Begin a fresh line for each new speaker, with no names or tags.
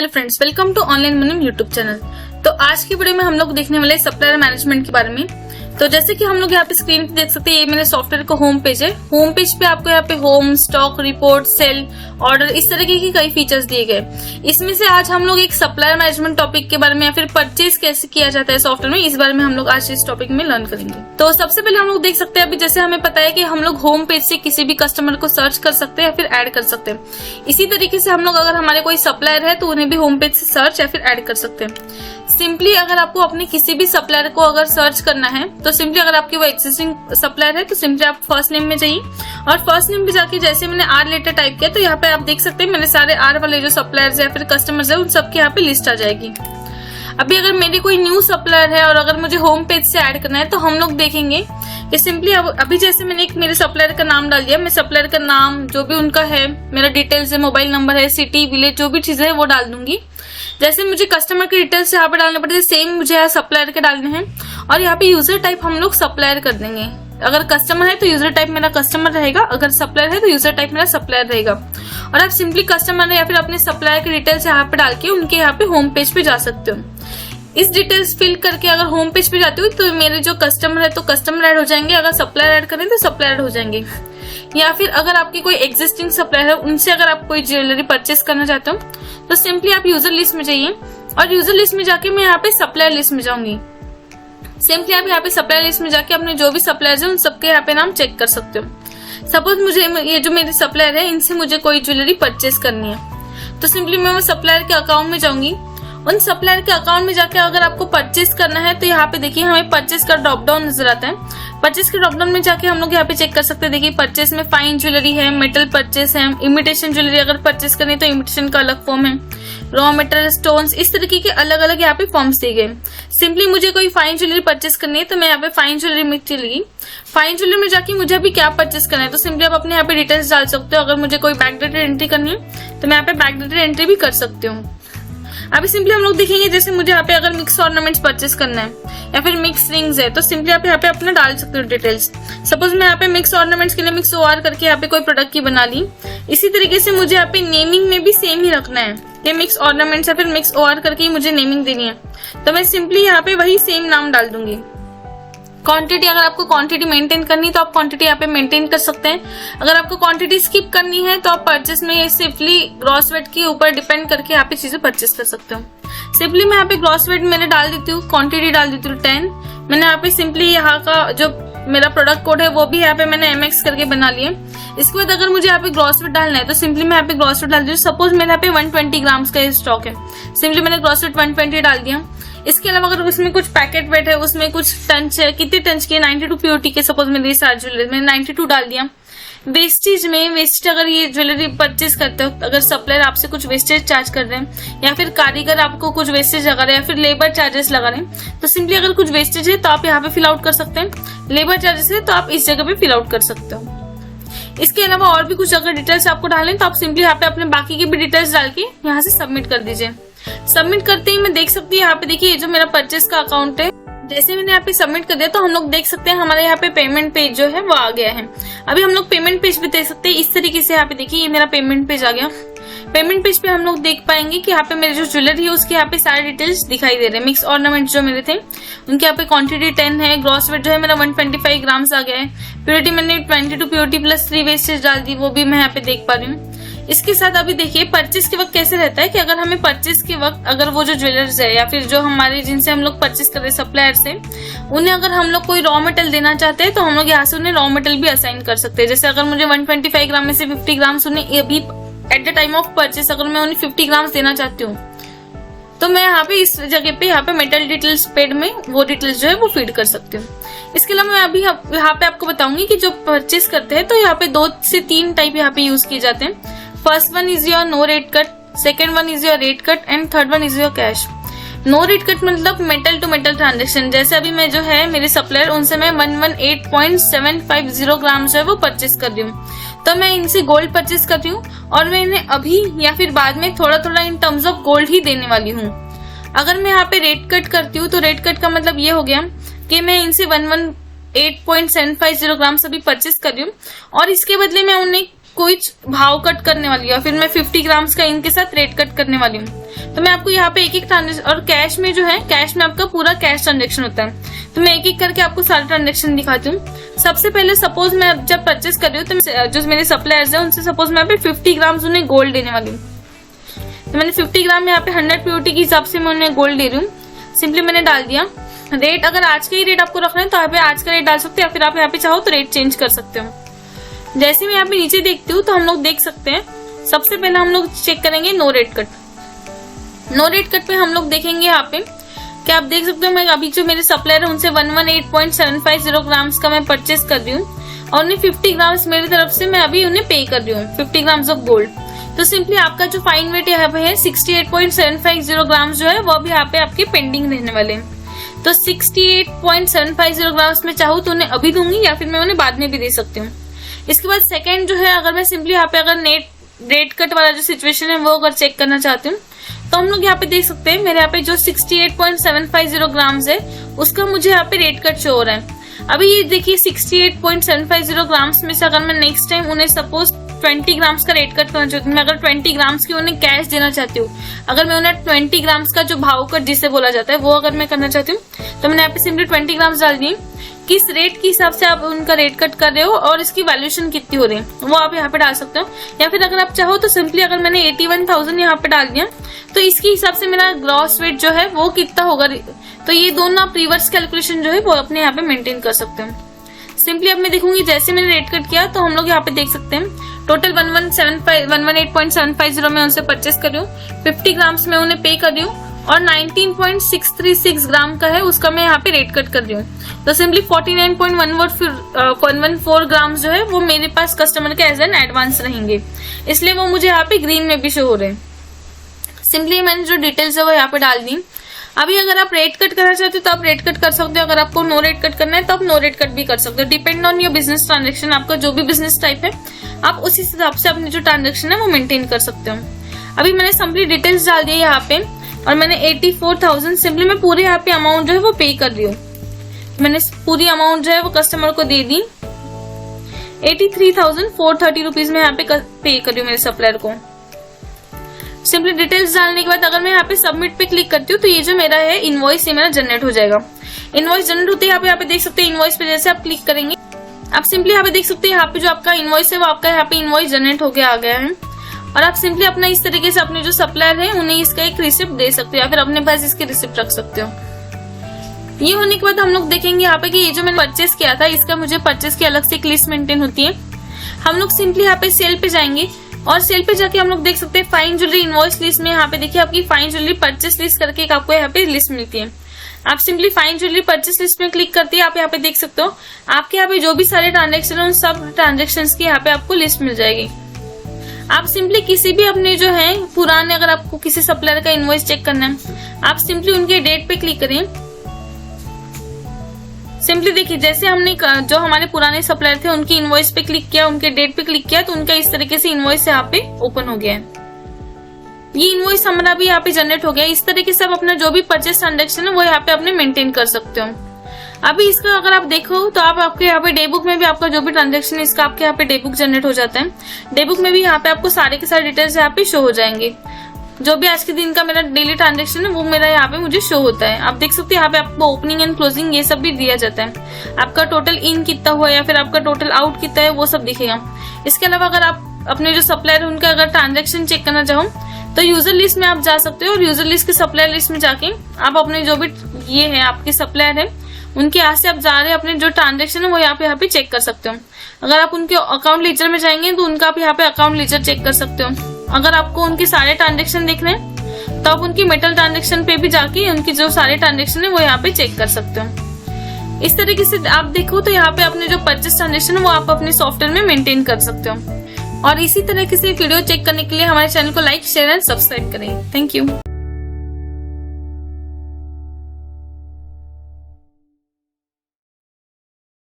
Hello friends, welcome to online money YouTube channel. तो आज की वीडियो में हम लोग देखने वाले सप्लायर मैनेजमेंट के बारे में। तो जैसे कि हम लोग यहाँ पे स्क्रीन पे देख सकते हैं, ये मेरे सॉफ्टवेयर का होम पेज है। होम पेज पे आपको यहाँ पे home, stock, report, sale, order, इस तरीके की कई फीचर्स दिए गए। इसमें से आज हम लोग एक सप्लायर मैनेजमेंट टॉपिक के बारे में या फिर परचेज कैसे किया जाता है सॉफ्टवेयर में, इस बारे में हम लोग आज इस टॉपिक में लर्न करेंगे। तो सबसे पहले हम लोग देख सकते हैं, अभी जैसे हमें पता है कि हम लोग होम पेज से किसी भी कस्टमर को सर्च कर सकते हैं या फिर ऐड कर सकते हैं। इसी तरीके से हम लोग अगर हमारे कोई सप्लायर है तो उन्हें भी होम पेज से सर्च या फिर ऐड कर सकते हैं। सिंपली अगर आपको अपने किसी भी सप्लायर को अगर सर्च करना है तो सिंपली अगर आपकी वो एग्जिस्टिंग सप्लायर है तो सिंपली आप फर्स्ट नेम में जाइए और फर्स्ट नेम पे जाके जैसे मैंने आर लेटर टाइप किया तो यहाँ पे आप देख सकते हैं मेरे सारे आर वाले जो सप्लायर्स या फिर कस्टमर्स है उन सबके यहाँ पे लिस्ट आ जाएगी। अभी अगर मेरी कोई न्यू सप्लायर है और अगर मुझे होम पेज से ऐड करना है तो हम लोग देखेंगे कि सिंपली अभी जैसे मैंने एक मेरे सप्लायर का नाम डाल दिया, मैं सप्लायर का नाम जो भी उनका है, मेरा डिटेल्स है, मोबाइल नंबर है, सिटी, विलेज, जो भी चीजें है वो डाल दूंगी। जैसे मुझे कस्टमर के डिटेल्स यहाँ पे डालने पड़ते हैं, सेम मुझे यहाँ सप्लायर के डालने हैं और यहाँ पे यूजर टाइप हम लोग सप्लायर कर देंगे। अगर कस्टमर है तो यूजर टाइप मेरा कस्टमर रहेगा, अगर सप्लायर है तो यूजर टाइप मेरा सप्लायर रहेगा। और आप सिंपली कस्टमर या फिर अपने सप्लायर के डिटेल्स यहाँ पे डाल के उनके यहाँ पे होम पेज पे जा सकते हो। इस डिटेल्स फिल करके अगर होम पेज पे जाते हो तो मेरे जो कस्टमर है तो कस्टमर ऐड हो जाएंगे, अगर सप्लायर ऐड करें तो सप्लायर ऐड हो जाएंगे। या फिर अगर आपकी कोई एग्जिस्टिंग सप्लायर है उनसे अगर आप कोई ज्वेलरी परचेस करना चाहते हो तो सिंपली आप यूजर लिस्ट में जाइए और यूजर लिस्ट में जाके मैं यहाँ पे सप्लायर लिस्ट में जाऊंगी। सिंपली आप यहाँ पे सप्लायर लिस्ट में जाके अपने जो भी सप्लायर्स है उन सबके यहाँ पे नाम चेक कर सकते हो। सपोज मुझे ये जो मेरे सप्लायर है इनसे मुझे कोई ज्वेलरी परचेस करनी है तो सिंपली मैं वो सप्लायर के अकाउंट में जाऊंगी। उन सप्लायर के अकाउंट में जाके अगर आपको परचेस करना है तो यहाँ पे देखिए हमें परचेस का ड्रॉप डाउन नजर आता है। परचेस के ड्रॉप डाउन में जाके हम लोग यहाँ पे चेक कर सकते हैं। देखिए परचेस में फाइन ज्वेलरी है, मेटल परचेस है, इमिटेशन ज्वेलरी अगर परचेस करनी है तो इमिटेशन का अलग फॉर्म है, रॉ मेटेरियल, स्टोन्स, इस तरीके के अलग अलग यहाँ पे फॉर्म्स दिए गए। सिंपली मुझे कोई फाइन ज्वेलरी परचेस करनी है तो मैं यहाँ पे फाइन ज्वेलरी में चली। फाइन ज्वेलरी में जाके मुझे अभी क्या परचेस करना है तो सिंपली आप अपने यहाँ पे डिटेल्स डाल सकते हो। अगर मुझे कोई बैकडेटेड एंट्री करनी है तो मैं यहाँ पे बैकडेटेड एंट्री भी कर सकती हूँ। अभी सिंपली हम लोग देखेंगे जैसे मुझे यहाँ पे अगर मिक्स ऑर्नामेंट्स परचेस करना है या फिर मिक्स रिंग्स है तो सिंपली आप यहाँ पे अपना डाल सकते हो डिटेल्स। सपोज मैं यहाँ पे मिक्स ऑर्नामेंट्स के लिए मिक्स ओआर करके यहाँ पे कोई प्रोडक्ट की बना ली। इसी तरीके से मुझे यहाँ पे नेमिंग में भी सेम ही रखना है कि मिक्स ऑर्नामेंट्स या फिर मिक्स ओआर करके ही मुझे नेमिंग देनी है तो मैं सिंपली यहाँ पे वही सेम नाम डाल दूंगी। क्वांटिटी, अगर आपको क्वांटिटी मेंटेन करनी है तो आप क्वांटिटी यहाँ पे मेंटेन कर सकते हैं। अगर आपको क्वांटिटी स्किप करनी है तो आप परचेस में सिंपली ग्रॉस वेट के ऊपर डिपेंड करके यहाँ पे चीजें परचेस कर सकते हो। सिंपली मैं यहाँ पे ग्रॉस वेट मैंने डाल देती हूँ, क्वांटिटी डाल देती हूँ 10। मैंने यहाँ पे सिंपली यहाँ का जो मेरा प्रोडक्ट कोड है वो भी यहाँ पे मैंने MX करके बना लिया। इसके बाद अगर मुझे यहाँ पे ग्रॉस वेट डालना है तो सिंपली मैं यहाँ पे ग्रॉस वेट डाल दी हूँ। सपोज मेरे यहाँ पे 120 ग्राम्स का स्टॉक है, सिंपली मैंने ग्रॉस वेट 120 डाल दिया। इसके अलावा अगर उसमें कुछ पैकेट वेट है, उसमें कुछ टंच है, कितने टंच के 92 प्योरिटी के, सपोज मेरी सारी ज्वेलरी मैंने 92 डाल दिया। वेस्टेज अगर ये ज्वेलरी परचेस करते हो, अगर सप्लायर आपसे कुछ वेस्टेज चार्ज कर रहे हैं या फिर कारीगर आपको कुछ वेस्टेज लगा रहे हैं या फिर लेबर चार्जेस लगा रहे हैं तो सिंपली अगर कुछ वेस्टेज है तो आप यहाँ पे फिल आउट कर सकते हैं। लेबर चार्जेस है तो आप इस जगह पे फिल आउट कर सकते हो। इसके अलावा और भी कुछ अगर डिटेल्स आपको डालें तो आप सिंपली यहाँ पे अपने बाकी की भी डिटेल्स डाल के यहाँ से सबमिट कर दीजिए। सबमिट करते ही मैं देख सकती हूँ यहाँ पे देखिए जो मेरा परचेस का अकाउंट है, जैसे मैंने यहाँ पे सबमिट कर दिया तो हम लोग देख सकते हैं हमारे यहाँ पे पेमेंट पेज जो है वो आ गया है। अभी हम लोग पेमेंट पेज पे देख सकते हैं इस तरीके से। यहाँ पे देखिए ये मेरा पेमेंट पेज आ गया। पेमेंट पेज पे हम लोग देख पाएंगे कि यहाँ पे मेरे जो ज्वेलरी है उसके यहाँ पे सारे डिटेल्स दिखाई दे रहे हैं। मिक्स ऑर्नामेंट जो मेरे थे उनके यहाँ पे क्वांटिटी 10 है, ग्रॉस वेट जो है मेरा 125 ग्राम्स आ गया है, प्योरिटी मैंने 22 प्योरिटी प्लस 3 वेस्टेज डाल दी, वो भी मैं यहाँ पे देख पा रही हूँ। इसके साथ अभी देखिए परचेस के वक्त कैसे रहता है कि अगर हमें परचेस के वक्त अगर वो जो ज्वेलर्स है या फिर जो हमारे जिनसे हम लोग परचेस कर रहे सप्लायर से उन्हें अगर हम लोग कोई रॉ मेटल देना चाहते हैं तो हम लोग यहाँ से उन्हें रॉ मेटल भी असाइन कर सकते हैं। जैसे अगर मुझे 125 ग्राम में से 50 ग्राम्स उन्हें अभी at the time of purchase अगर मैं उन्हें 50 ग्राम्स देना चाहती हूँ तो मैं यहाँ पे इस जगह पे यहाँ पे मेटल डिटेल्स पेड में वो डिटेल्स जो है वो फीड कर सकती हूँ। इसके अलावा मैं अभी यहाँ पे आपको बताऊंगी कि जो परचेस करते हैं तो यहाँ पे 2 से 3 टाइप यहाँ पे यूज किए जाते हैं। First one is your no rate cut, second one is your rate cut and third one is your cash. No rate cut मतलब मेटल टू मेटल ट्रांजेक्शन। जैसे अभी मैं जो है मेरे सप्लायर उनसे मैं 118.750 ग्राम जो है वो परचेस कर रही हूँ तो मैं इनसे गोल्ड परचेस कर रही हूँ और मैं इन्हें अभी या फिर बाद में थोड़ा थोड़ा इन टर्म्स ऑफ गोल्ड ही देने वाली हूँ। अगर मैं यहाँ पे रेट कट करती हूँ तो रेट कट का मतलब ये हो गया कि मैं इनसे 118.750 ग्राम अभी परचेस कर रही हूँ और इसके बदले मैं उन्हें कोई भाव कट करने वाली हूँ, या फिर मैं 50 ग्राम्स का इनके साथ रेट कट करने वाली हूँ। तो मैं आपको यहाँ पे एक एक ट्रांजेक्शन, और कैश में जो है, कैश में आपका पूरा कैश ट्रांजेक्शन होता है, तो मैं एक एक करके आपको सारे ट्रांजेक्शन दिखाती हूँ। सबसे पहले सपोज मैं जब परचेस कर रही हूँ तो जो मेरे सप्लायर्स है उनसे सपोज मैं यहाँ पे 50 ग्राम्स उन्हें गोल्ड देने वाली हूँ। तो मैंने 50 ग्राम यहाँ पे 100 प्योरिटी के हिसाब से मैं उन्हें गोल्ड दे रही हूँ। सिंपली मैंने डाल दिया रेट। अगर आज का ही रेट आपको रखना है तो यहाँ पे आज का रेट डाल सकते हो, या फिर आप यहाँ पे चाहो तो रेट चेंज कर सकते हो। जैसे मैं यहाँ पे नीचे देखती हूँ तो हम लोग देख सकते हैं, सबसे पहले हम लोग चेक करेंगे no rate cut. No rate cut पे हम लोग देखेंगे यहाँ पे कि आप देख सकते हो, मैं अभी जो मेरे सप्लायर है उनसे 118.750 ग्राम्स का मैं परचेस कर रही हूँ, और उन्हें 50 ग्राम्स मेरी तरफ से मैं अभी उन्हें पे कर रही हूँ, 50 ग्राम्स ऑफ गोल्ड। तो सिंपली आपका जो फाइन वेट यहाँ पे है 68.750 ग्राम्स जो है वो भी यहाँ पे आपके पेंडिंग रहने वाले हैं। तो 68.750 ग्राम्स में चाहूँ तो उन्हें अभी दूंगी, या फिर मैं उन्हें बाद में भी दे सकती हूँ। इसके बाद सेकंड जो है, अगर मैं सिंपली यहाँ पे अगर नेट रेट कट वाला जो सिचुएशन है वो अगर चेक करना चाहती हूँ तो हम लोग यहाँ पे देख सकते हैं, मेरे यहाँ पे जो 68.750 ग्राम्स है उसका मुझे यहाँ पे रेट कट शो हो रहा है। अभी ये देखिए 68.750 ग्राम्स में से अगर मैं नेक्स्ट टाइम उन्हें सपोज 20 ग्राम्स का रेट कट करना चाहती हूँ, मैं अगर 20 ग्राम्स की उन्हें कैश देना चाहती हूँ, अगर मैं उन्हें 20 ग्राम्स का जो भाव कट जिसे बोला जाता है वो अगर मैं करना चाहती हूँ, तो मैंने यहाँ पे सिंपली 20 ग्राम्स डाल दिए। किस रेट के हिसाब से आप उनका रेट कट कर रहे हो और इसकी वैल्यूएशन कितनी हो रही है वो आप यहाँ पे डाल सकते हो, या फिर अगर आप चाहो तो सिंपली अगर मैंने 81,000 यहाँ पे डाल दिया तो इसके हिसाब से मेरा ग्रॉस वेट जो है वो कितना होगा। तो ये दोनों आप रिवर्स कैलकुलेशन जो है वो अपने यहाँ पे मेंटेन कर सकते हैं। सिंपली अब मैं देखूंगी, जैसे मैंने रेट कट किया तो हम लोग यहाँ पे देख सकते हैं टोटल 118.750 में उनसे परचेस कर रही हूँ, 50 ग्राम्स में उन्हें पे कर रही हूँ, और 19.636 ग्राम का है उसका मैं यहाँ पे रेट कट कर रही हूँ। तो सिंपली 49.114 ग्राम जो है वो मेरे पास कस्टमर के एज एन एडवांस रहेंगे, इसलिए वो मुझे यहाँ पे ग्रीन में भी शो हो रहे हैं। सिंपली मैंने जो डिटेल्स है वो यहाँ पे डाल दी। अभी अगर आप रेट कट करना चाहते हो तो आप रेट कट कर सकते हो, अगर आपको नो रेट कट करना है तो आप नो रेट कट भी कर सकते हो। Depend on your business transaction, आपका जो भी बिजनेस टाइप है आप उसी हिसाब से अपनी जो ट्रांजेक्शन है वो मेंटेन कर सकते हो। अभी मैंने सिंपली डिटेल्स डाल दी यहाँ पे, और मैंने 84,000 सिंपली मैं पूरे यहाँ पे अमाउंट जो है वो पे कर रही हूँ। मैंने पूरी अमाउंट जो है वो कस्टमर को दे दी। 83,430 रुपीज में यहाँ पे पे कर रही हूँ मेरे सप्लायर को। सिंपली डिटेल्स डालने के बाद अगर मैं यहाँ पे सबमिट पे क्लिक करती हूँ तो ये जो मेरा है इनवॉइस ये मेरा जनरेट हो जाएगा। इनवॉइस जनरेट होते हैं यहाँ पे देख सकते हैं, इनवॉइस पे जैसे आप क्लिक करेंगे आप सिंपली यहाँ पे देख सकते हैं यहाँ पे जो आपका इनवॉइस है वो आपका यहाँ पे इनवॉइस जनरेट होके आ गया है, और आप सिंपली अपना इस तरीके से अपने जो सप्लायर है उन्हें इसका एक रिसिप्ट दे सकते हो, या फिर अपने पास इसकी रिसिप्ट रख सकते हो। ये होने के बाद हम लोग देखेंगे यहाँ पे कि ये जो मैंने परचेस किया था इसका मुझे परचेस की अलग से एक लिस्ट मेंटेन होती है। हम लोग सिंपली यहाँ पे सेल पे जाएंगे, और सेल पे जाके हम लोग देख सकते हैं फाइन ज्वेलरी इनवॉइस लिस्ट में यहाँ पे देखिए आपकी फाइन ज्वेलरी परचेस लिस्ट करके एक आपको यहाँ पे लिस्ट मिलती है। आप simply fine jewellery purchase list में क्लिक करते हैं, आप यहाँ पे देख सकते हो आपके यहाँ पे जो भी सारे ट्रांजेक्शन है उन सब ट्रांजेक्शन की यहाँ पे आपको लिस्ट मिल जाएगी। आप सिंपली किसी भी अपने जो है पुराने, अगर आपको किसी सप्लायर का इनवॉइस चेक करना है आप सिंपली उनके डेट पे क्लिक करें। सिंपली देखिए जैसे हमने जो हमारे पुराने सप्लायर थे उनकी इनवॉइस पे क्लिक किया, उनके डेट पे क्लिक किया तो उनका इस तरीके से इनवॉइस यहाँ पे ओपन हो गया है। ये इनवॉइस हमारा भी यहाँ पे जनरेट हो गया। इस तरीके से आप अपना जो भी परचेस ट्रांजेक्शन है वो यहाँ पे अपने मेंटेन कर सकते हो। अभी इसका अगर आप देखो तो आपके यहाँ पे डे बुक में भी आपका जो भी ट्रांजेक्शन है इसका आपके यहाँ पे डे बुक जनरेट हो जाता है। डे बुक में भी यहाँ पे आपको सारे के सारे डिटेल्स यहाँ पे शो हो जाएंगे। जो भी आज के दिन का मेरा डेली ट्रांजेक्शन है वो मेरा यहाँ पे मुझे शो होता है। आप देख सकते हैं यहाँ पे आपको ओपनिंग एंड क्लोजिंग ये सब भी दिया जाता है, आपका टोटल इन कितना हुआ या फिर आपका टोटल आउट कितना है वो सब दिखेगा। इसके अलावा अगर आप अपने जो सप्लायर है उनका अगर ट्रांजेक्शन चेक करना चाहो तो यूजर लिस्ट में आप जा सकते हो, और यूजर लिस्ट के सप्लायर लिस्ट में जाके आप अपने जो भी ये है आपके सप्लायर है उनके यहाँ से आप जा रहे हैं अपने जो ट्रांजेक्शन है वो यहाँ पे चेक कर सकते हो। अगर आप उनके अकाउंट लीजर में जाएंगे तो उनका आप यहाँ पे अकाउंट लीजर चेक कर सकते हो। अगर आपको उनके सारे ट्रांजेक्शन देखने हैं तो आप उनकी मेटल ट्रांजेक्शन पे भी जाके उनकी जो सारे ट्रांजेक्शन है वो यहाँ पे चेक कर सकते हो। इस तरीके से आप देखो तो यहाँ पे अपने जो परचेस ट्रांजेक्शन है वो आप अपने सॉफ्टवेयर में मेंटेन कर सकते हो। और इसी तरीके से वीडियो चेक करने के लिए हमारे चैनल को लाइक, शेयर एंड सब्सक्राइब करें। Thank you.